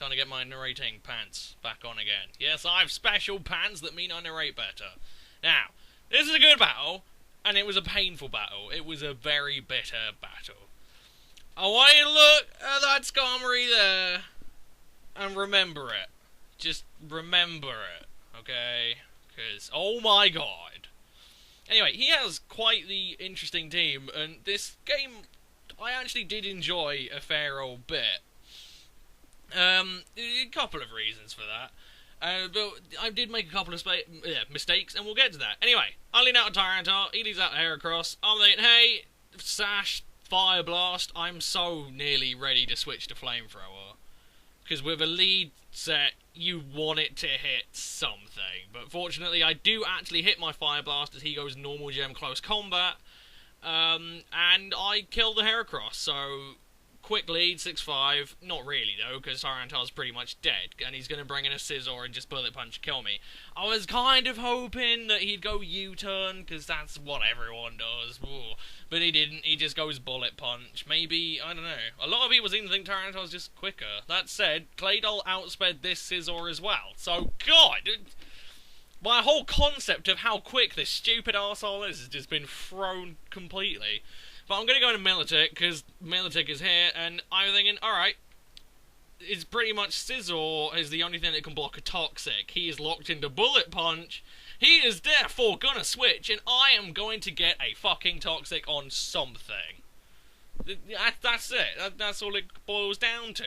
Trying to get my narrating pants back on again. Yes, I have special pants that mean I narrate better. Now, this is a good battle, and it was a painful battle. It was a very bitter battle. I want you to look at that Skarmory there, and remember it. Just remember it, okay? Because, oh my god. Anyway, he has quite the interesting team, and this game I actually did enjoy a fair old bit. A couple of reasons for that. But I did make a couple of mistakes, and we'll get to that. Anyway, I lean out a Tyranitar, he leads out a Heracross. I'm thinking, hey, Sash, Fire Blast, I'm so nearly ready to switch to Flamethrower. Because with a lead set, you want it to hit something. But fortunately, I do actually hit my Fire Blast as he goes normal gem close combat. And I kill the Heracross, so quick lead, 6-5. Not really, though, because Tyranitar's pretty much dead, and he's going to bring in a Scizor and just Bullet Punch and kill me. I was kind of hoping that he'd go U-turn, because that's what everyone does. Ooh. But he didn't. He just goes Bullet Punch. Maybe, I don't know. A lot of people seem to think Tyranitar's just quicker. That said, Claydol outsped this Scizor as well. So, God, my whole concept of how quick this stupid arsehole is has just been thrown completely. But I'm going to go into Milotic, because Milotic is here, and I'm thinking, alright, it's pretty much Scizor is the only thing that can block a Toxic. He is locked into Bullet Punch. He is therefore going to switch, and I am going to get a fucking Toxic on something. That's it. That's all it boils down to.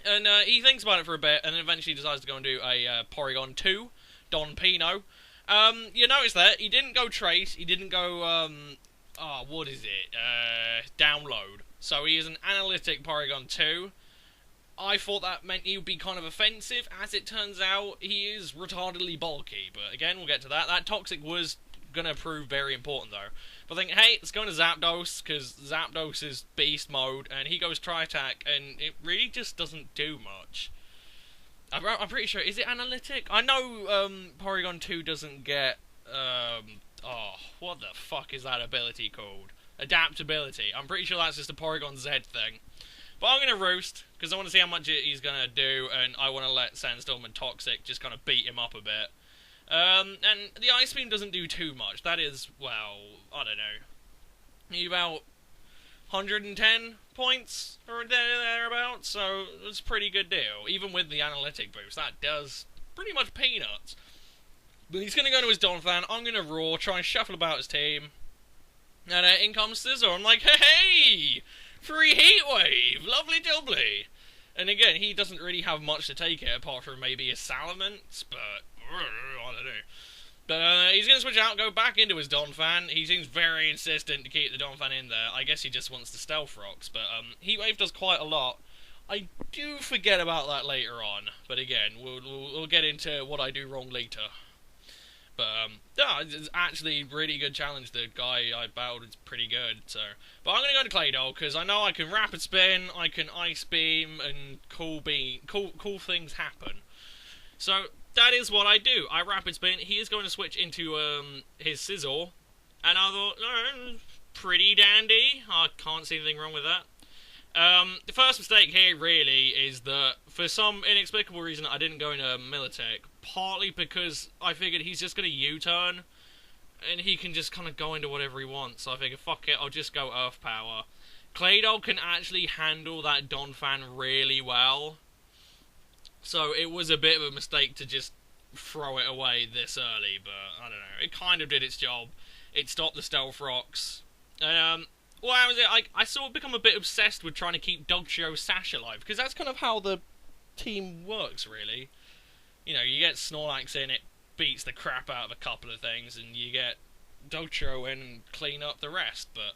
And he thinks about it for a bit, and then eventually decides to go and do a Porygon 2, Don Pino. You notice that he didn't go Trace, he didn't go, what is it? Download. So he is an Analytic Porygon 2. I thought that meant he would be kind of offensive. As it turns out, he is retardedly bulky. But again, we'll get to that. That Toxic was going to prove very important, though. But I think, hey, let's go into Zapdos, because Zapdos is Beast Mode, and he goes Tri-Attack, and it really just doesn't do much. I'm pretty sure, is it Analytic? I know Porygon 2 doesn't get, what the fuck is that ability called? Adaptability. I'm pretty sure that's just a Porygon Z thing. But I'm going to Roost, because I want to see how much he's going to do, and I want to let Sandstorm and Toxic just kind of beat him up a bit. And the Ice Beam doesn't do too much. That is, well, I don't know, about 110 points or thereabouts, so it's a pretty good deal. Even with the Analytic boost, that does pretty much peanuts. But he's going to go to his Donphan. I'm going to Roar, try and shuffle about his team. And in comes Scizor. I'm like, hey! Free Heat Wave! Lovely jubbly! And again, he doesn't really have much to take it, apart from maybe his Salamence, but I don't know. But he's going to switch out, go back into his Donphan. He seems very insistent to keep the Donphan in there. I guess he just wants the Stealth Rocks, but Heat Wave does quite a lot. I do forget about that later on, but again, we'll get into what I do wrong later. But, it's actually a really good challenge. The guy I battled is pretty good, so. But I'm going to go to Claydol, because I know I can Rapid Spin, I can Ice Beam, and cool things happen. So, that is what I do. I Rapid Spin, he is going to switch into, his Scizor, and I thought, no, pretty dandy. I can't see anything wrong with that. The first mistake here, really, is that, for some inexplicable reason, I didn't go into Milotic. Partly because I figured he's just going to U-turn, and he can just kind of go into whatever he wants. So I figured, fuck it, I'll just go Earth Power. Claydol can actually handle that Donphan really well. So it was a bit of a mistake to just throw it away this early, but I don't know. It kind of did its job. It stopped the Stealth Rocks. Well, how was it? I sort of become a bit obsessed with trying to keep Dogtrio Sash alive, because that's kind of how the team works, really. You know, you get Snorlax in, it beats the crap out of a couple of things, and you get Dogtrio in and clean up the rest, but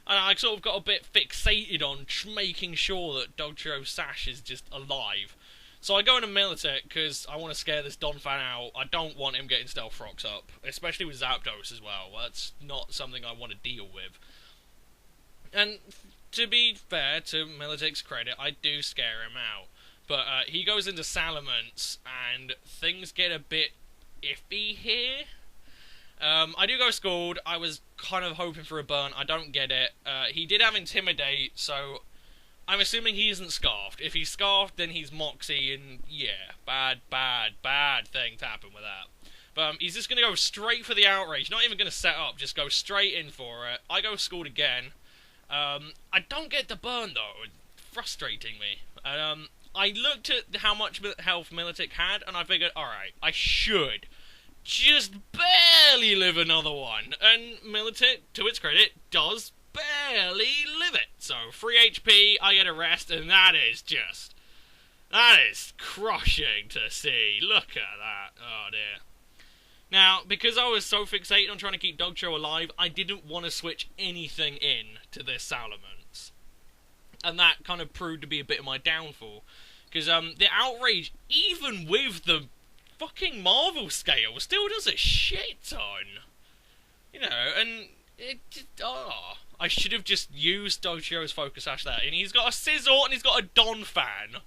I sort of got a bit fixated on making sure that Dogtrio Sash is just alive. So I go into Milotic, because I want to scare this Donphan out. I don't want him getting Stealth Rocks up, especially with Zapdos as well. That's not something I want to deal with. And to be fair to Milotic's credit, I do scare him out. But he goes into Salamence, and things get a bit iffy here. I do go Scald. I was kind of hoping for a burn. I don't get it. He did have Intimidate, so I'm assuming he isn't scarfed. If he's scarfed, then he's Moxie, and yeah, bad things happen with that. But he's just going to go straight for the outrage, not even going to set up, just go straight in for it. I go scored again. I don't get the burn, though. It's frustrating me. I looked at how much health Militic had, and I figured, alright, I should just barely live another one. And Militic, to its credit, does barely live it. So, 3 HP, I get a rest, and that is crushing to see. Look at that. Oh, dear. Now, because I was so fixated on trying to keep Dogcho alive, I didn't want to switch anything in to this Salamence. And that kind of proved to be a bit of my downfall. Because the outrage, even with the fucking Marvel scale, still does a shit ton. You know, and it just, I should have just used Dogcho's Focus Sash there. And he's got a Scizor and he's got a Donphan.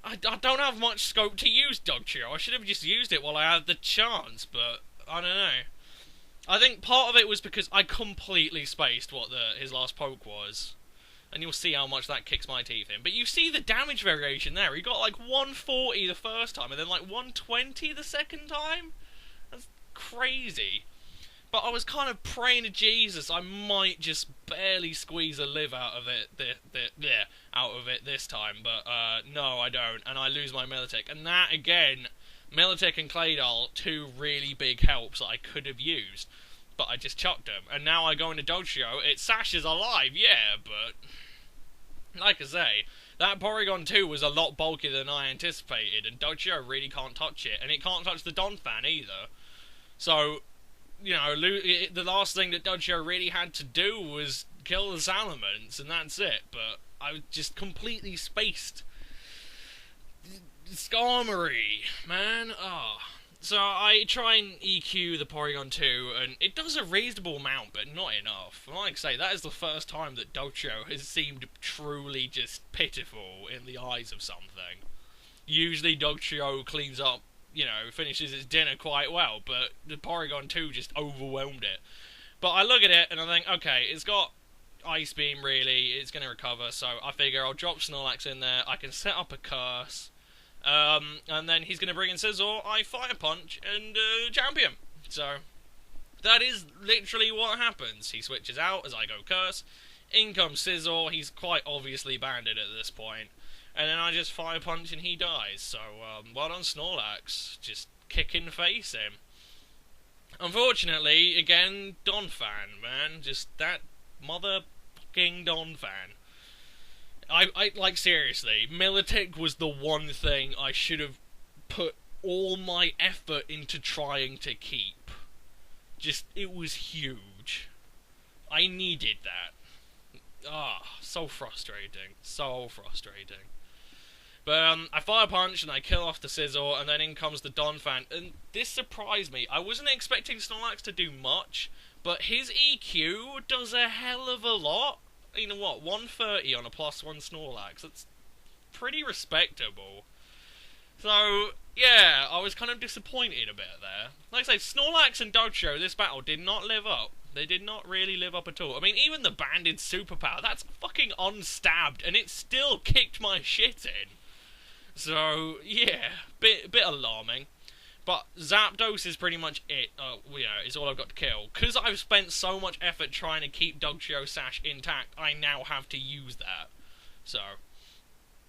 I don't have much scope to use Dogcho. I should have just used it while I had the chance, but I don't know. I think part of it was because I completely spaced what his last poke was. And you'll see how much that kicks my teeth in. But you see the damage variation there. He got like 140 the first time, and then like 120 the second time? That's crazy. But I was kind of praying to Jesus I might just barely squeeze a live out of it this time. But no, I don't. And I lose my Militic. And that, again, Militic and Claydol, two really big helps that I could have used. But I just chucked them. And now I go into Dogcho. It Sash is alive, yeah, but like I say, that Porygon 2 was a lot bulkier than I anticipated, and Dogcho really can't touch it, and it can't touch the Donphan either. So, you know, the last thing that Dogcho really had to do was kill the Salamence, and that's it. But I was just completely spaced. Skarmory, man, So I try and EQ the Porygon 2, and it does a reasonable amount, but not enough. And like I say, that is the first time that Dogcho has seemed truly just pitiful in the eyes of something. Usually Dogcho cleans up, you know, finishes its dinner quite well, but the Porygon 2 just overwhelmed it. But I look at it, and I think, okay, it's got Ice Beam, really, it's going to recover, so I figure I'll drop Snorlax in there, I can set up a Curse, and then he's going to bring in Scizor, I Fire Punch, and champion. So, that is literally what happens. He switches out as I go Curse, in comes Scizor, he's quite obviously banded at this point, and then I just Fire Punch and he dies. So, well done Snorlax, just kicking face him. Unfortunately, again, Donphan, man, just that motherfucking Donphan. I like, seriously, Militic was the one thing I should have put all my effort into trying to keep. Just, it was huge. I needed that. So frustrating. So frustrating. But, I Fire Punch and I kill off the Scizor, and then in comes the Donphan, and this surprised me. I wasn't expecting Snorlax to do much, but his EQ does a hell of a lot. You know what, 130 on a +1 Snorlax, that's pretty respectable. So, yeah, I was kind of disappointed a bit there. Like I say, Snorlax and Dogcho, this battle did not live up. They did not really live up at all. I mean, even the banded superpower, that's fucking unstabbed, and it still kicked my shit in. So, yeah, bit alarming. But Zapdos is pretty much it, you know, is all I've got to kill. Because I've spent so much effort trying to keep Dogcho Sash intact, I now have to use that. So,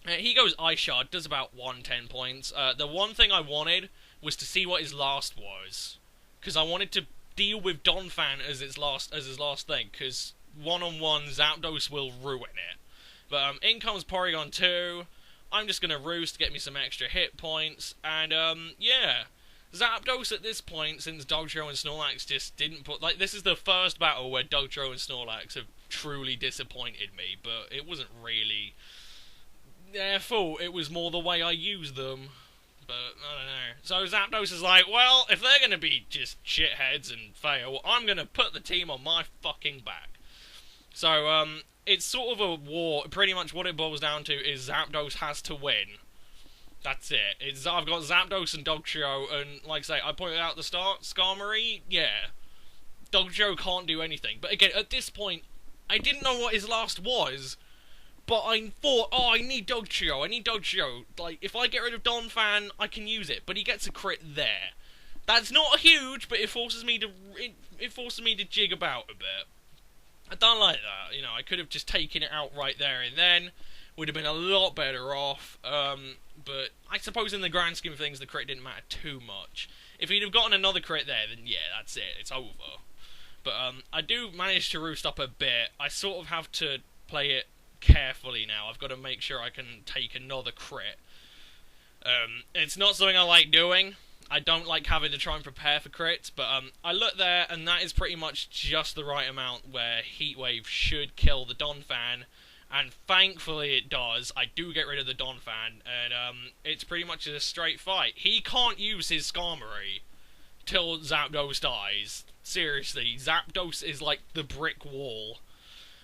he goes Ice Shard, does about 110 points. The one thing I wanted was to see what his last was. Because I wanted to deal with Donphan as his last thing, because one-on-one Zapdos will ruin it. But in comes Porygon 2, I'm just going to roost to get me some extra hit points, and yeah. Zapdos at this point, since Dogcho and Snorlax just didn't put... Like, this is the first battle where Dogcho and Snorlax have truly disappointed me, but it wasn't really their fault. It was more the way I used them. But, I don't know. So Zapdos is like, well, if they're going to be just shitheads and fail, I'm going to put the team on my fucking back. So, it's sort of a war. Pretty much what it boils down to is Zapdos has to win. That's it. I've got Zapdos and Dogcho, and like I say, I pointed out at the start, Skarmory, yeah. Dogcho can't do anything. But again, at this point, I didn't know what his last was, but I thought, oh, I need Dodgeo. Like, if I get rid of Donphan, I can use it, but he gets a crit there. That's not huge, but it forces me to jig about a bit. I don't like that. You know, I could have just taken it out right there and then. Would have been a lot better off. But I suppose in the grand scheme of things, the crit didn't matter too much. If he'd have gotten another crit there, then yeah, that's it. It's over. But I do manage to roost up a bit. I sort of have to play it carefully now. I've got to make sure I can take another crit. It's not something I like doing. I don't like having to try and prepare for crits, but I look there, and that is pretty much just the right amount where Heatwave should kill the Donphan, and thankfully it does. I do get rid of the Donphan, and it's pretty much a straight fight. He can't use his Skarmory till Zapdos dies. Seriously, Zapdos is like the brick wall.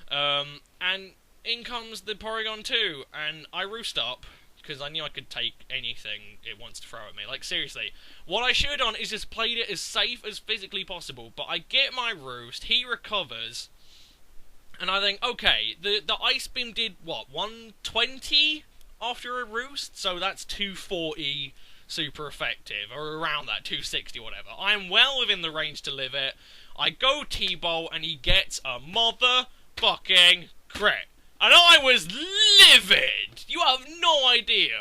And in comes the Porygon 2, and I roost up, because I knew I could take anything it wants to throw at me. Like, seriously, what I should have done is just played it as safe as physically possible, but I get my roost, he recovers, and I think, okay, the Ice Beam did, what, 120 after a roost? So that's 240 super effective, or around that, 260, whatever. I'm well within the range to live it. I go T-Bolt, and he gets a motherfucking crit. And I was livid! You have no idea.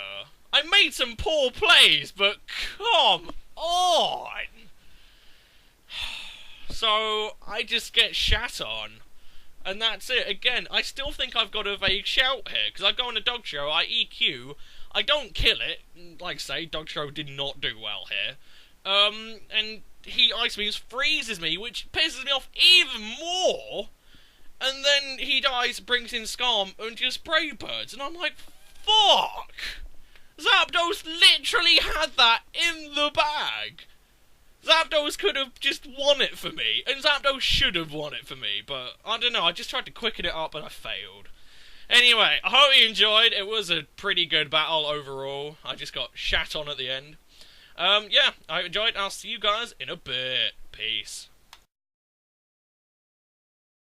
I made some poor plays, but come on! So, I just get shat on. And that's it. Again, I still think I've got a vague shout here, because I go on a dog show, I EQ, I don't kill it. Like I say, dog show did not do well here. And he Ice Beams freezes me, which pisses me off even more. And then he dies, brings in Skarm, and just Brave Birds. And I'm like, fuck! Zapdos literally had that in the bag! Zapdos could have just won it for me, and Zapdos should have won it for me, but I don't know, I just tried to quicken it up and I failed. Anyway, I hope you enjoyed. It was a pretty good battle overall. I just got shat on at the end. Yeah, I enjoyed, and I'll see you guys in a bit. Peace.